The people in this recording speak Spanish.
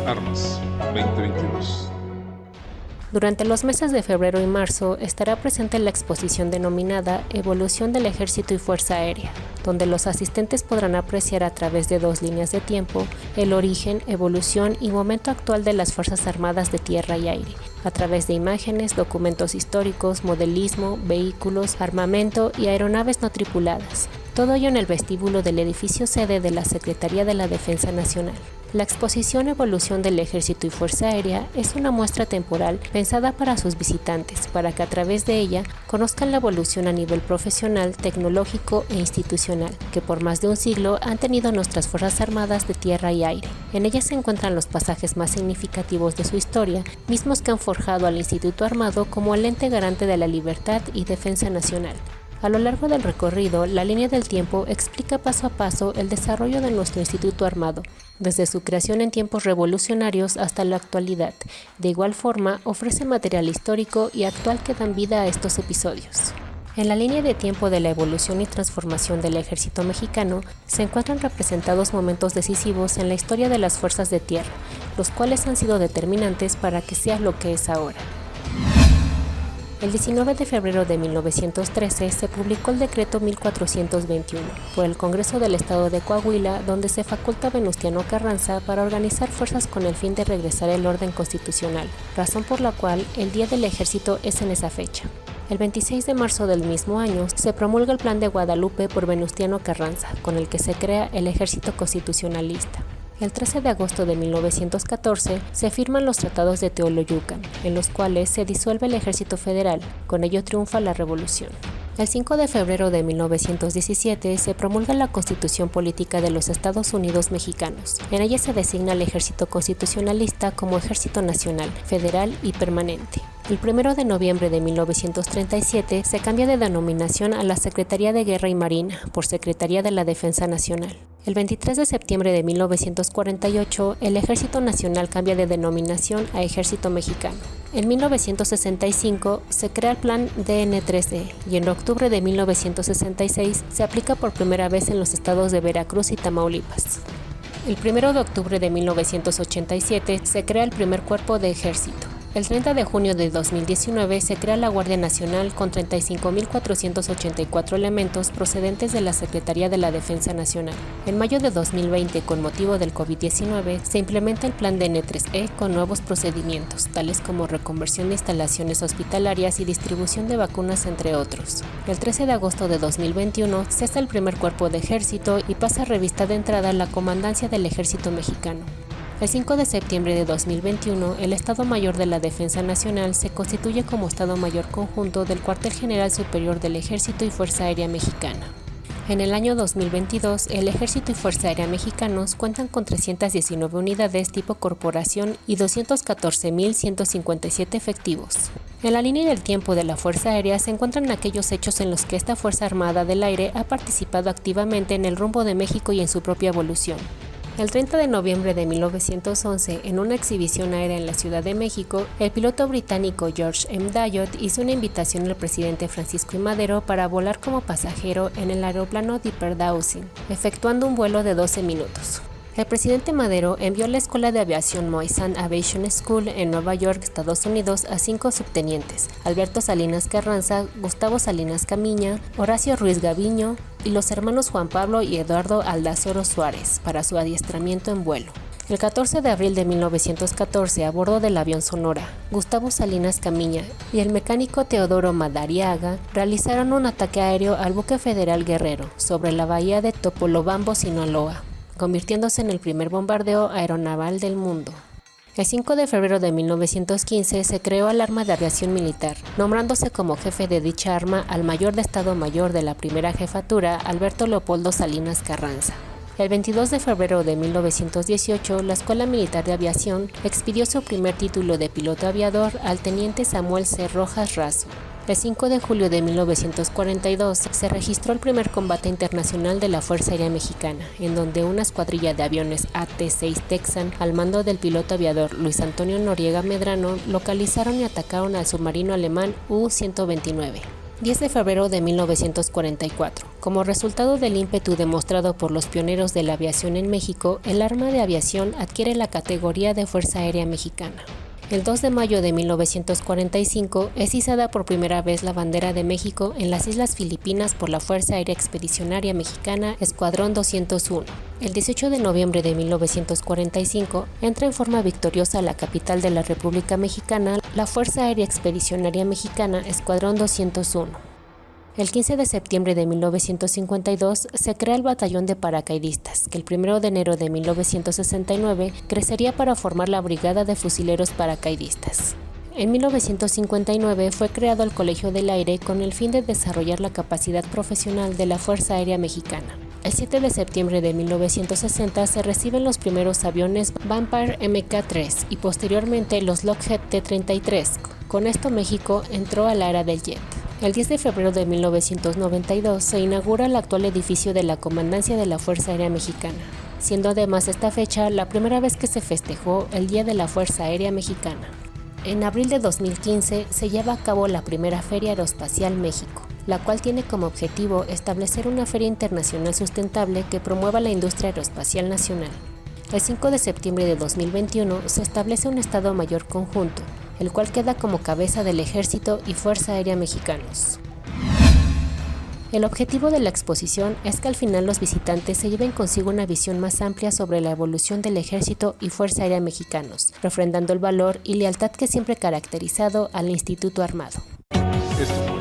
Armas 2022. Durante los meses de febrero y marzo estará presente la exposición denominada Evolución del Ejército y Fuerza Aérea, donde los asistentes podrán apreciar a través de 2 líneas de tiempo el origen, evolución y momento actual de las Fuerzas Armadas de Tierra y Aire, a través de imágenes, documentos históricos, modelismo, vehículos, armamento y aeronaves no tripuladas. Todo ello en el vestíbulo del edificio sede de la Secretaría de la Defensa Nacional. La exposición Evolución del Ejército y Fuerza Aérea es una muestra temporal pensada para sus visitantes, para que a través de ella conozcan la evolución a nivel profesional, tecnológico e institucional, que por más de un siglo han tenido nuestras Fuerzas Armadas de Tierra y Aire. En ella se encuentran los pasajes más significativos de su historia, mismos que han forjado al Instituto Armado como el ente garante de la libertad y defensa nacional. A lo largo del recorrido, la línea del tiempo explica paso a paso el desarrollo de nuestro Instituto Armado, desde su creación en tiempos revolucionarios hasta la actualidad. De igual forma, ofrece material histórico y actual que dan vida a estos episodios. En la línea de tiempo de la evolución y transformación del ejército mexicano se encuentran representados momentos decisivos en la historia de las fuerzas de tierra, los cuales han sido determinantes para que sea lo que es ahora. El 19 de febrero de 1913 se publicó el decreto 1421 por el Congreso del Estado de Coahuila, donde se faculta a Venustiano Carranza para organizar fuerzas con el fin de regresar el orden constitucional, razón por la cual el Día del Ejército es en esa fecha. El 26 de marzo del mismo año se promulga el Plan de Guadalupe por Venustiano Carranza, con el que se crea el Ejército Constitucionalista. El 13 de agosto de 1914 se firman los tratados de Teoloyucan, en los cuales se disuelve el Ejército Federal, con ello triunfa la Revolución. El 5 de febrero de 1917 se promulga la Constitución Política de los Estados Unidos Mexicanos. En ella se designa al Ejército Constitucionalista como Ejército Nacional, Federal y Permanente. El 1 de noviembre de 1937 se cambia de denominación a la Secretaría de Guerra y Marina por Secretaría de la Defensa Nacional. El 23 de septiembre de 1948, el Ejército Nacional cambia de denominación a Ejército Mexicano. En 1965 se crea el Plan DN3E y en octubre de 1966 se aplica por primera vez en los estados de Veracruz y Tamaulipas. El 1 de octubre de 1987 se crea el primer cuerpo de ejército. El 30 de junio de 2019 se crea la Guardia Nacional con 35.484 elementos procedentes de la Secretaría de la Defensa Nacional. En mayo de 2020, con motivo del COVID-19, se implementa el Plan DN3E con nuevos procedimientos, tales como reconversión de instalaciones hospitalarias y distribución de vacunas, entre otros. El 13 de agosto de 2021 cesa el primer cuerpo de ejército y pasa a revista de entrada la Comandancia del Ejército Mexicano. El 5 de septiembre de 2021, el Estado Mayor de la Defensa Nacional se constituye como Estado Mayor Conjunto del Cuartel General Superior del Ejército y Fuerza Aérea Mexicana. En el año 2022, el Ejército y Fuerza Aérea Mexicanos cuentan con 319 unidades tipo corporación y 214.157 efectivos. En la línea del tiempo de la Fuerza Aérea se encuentran aquellos hechos en los que esta Fuerza Armada del Aire ha participado activamente en el rumbo de México y en su propia evolución. El 30 de noviembre de 1911, en una exhibición aérea en la Ciudad de México, el piloto británico George M. Dayot hizo una invitación al presidente Francisco I. Madero para volar como pasajero en el aeroplano Dipper Dawson, efectuando un vuelo de 12 minutos. El presidente Madero envió a la Escuela de Aviación Moisant Aviation School en Nueva York, Estados Unidos, a 5 subtenientes: Alberto Salinas Carranza, Gustavo Salinas Camiña, Horacio Ruiz Gaviño y los hermanos Juan Pablo y Eduardo Aldazoro Suárez para su adiestramiento en vuelo. El 14 de abril de 1914, a bordo del avión Sonora, Gustavo Salinas Camiña y el mecánico Teodoro Madariaga realizaron un ataque aéreo al buque federal Guerrero sobre la bahía de Topolobampo, Sinaloa, convirtiéndose en el primer bombardeo aeronaval del mundo. El 5 de febrero de 1915 se creó el Arma de Aviación Militar, nombrándose como jefe de dicha arma al mayor de Estado Mayor de la primera jefatura, Alberto Leopoldo Salinas Carranza. El 22 de febrero de 1918, la Escuela Militar de Aviación expidió su primer título de piloto aviador al teniente Samuel C. Rojas Razo. El 5 de julio de 1942 se registró el primer combate internacional de la Fuerza Aérea Mexicana, en donde una escuadrilla de aviones AT-6 Texan, al mando del piloto aviador Luis Antonio Noriega Medrano, localizaron y atacaron al submarino alemán U-129. 10 de febrero de 1944. Como resultado del ímpetu demostrado por los pioneros de la aviación en México, el arma de aviación adquiere la categoría de Fuerza Aérea Mexicana. El 2 de mayo de 1945 es izada por primera vez la bandera de México en las Islas Filipinas por la Fuerza Aérea Expedicionaria Mexicana Escuadrón 201. El 18 de noviembre de 1945 entra en forma victoriosa a la capital de la República Mexicana la Fuerza Aérea Expedicionaria Mexicana Escuadrón 201. El 15 de septiembre de 1952 se crea el Batallón de Paracaidistas, que el 1 de enero de 1969 crecería para formar la Brigada de Fusileros Paracaidistas. En 1959 fue creado el Colegio del Aire con el fin de desarrollar la capacidad profesional de la Fuerza Aérea Mexicana. El 7 de septiembre de 1960 se reciben los primeros aviones Vampire Mk-3 y posteriormente los Lockheed T-33. Con esto México entró a la era del jet. El 10 de febrero de 1992 se inaugura el actual edificio de la Comandancia de la Fuerza Aérea Mexicana, siendo además esta fecha la primera vez que se festejó el Día de la Fuerza Aérea Mexicana. En abril de 2015 se lleva a cabo la primera Feria Aeroespacial México, la cual tiene como objetivo establecer una feria internacional sustentable que promueva la industria aeroespacial nacional. El 5 de septiembre de 2021 se establece un Estado Mayor Conjunto, el cual queda como cabeza del Ejército y Fuerza Aérea Mexicanos. El objetivo de la exposición es que al final los visitantes se lleven consigo una visión más amplia sobre la evolución del Ejército y Fuerza Aérea Mexicanos, refrendando el valor y lealtad que siempre ha caracterizado al Instituto Armado. Esto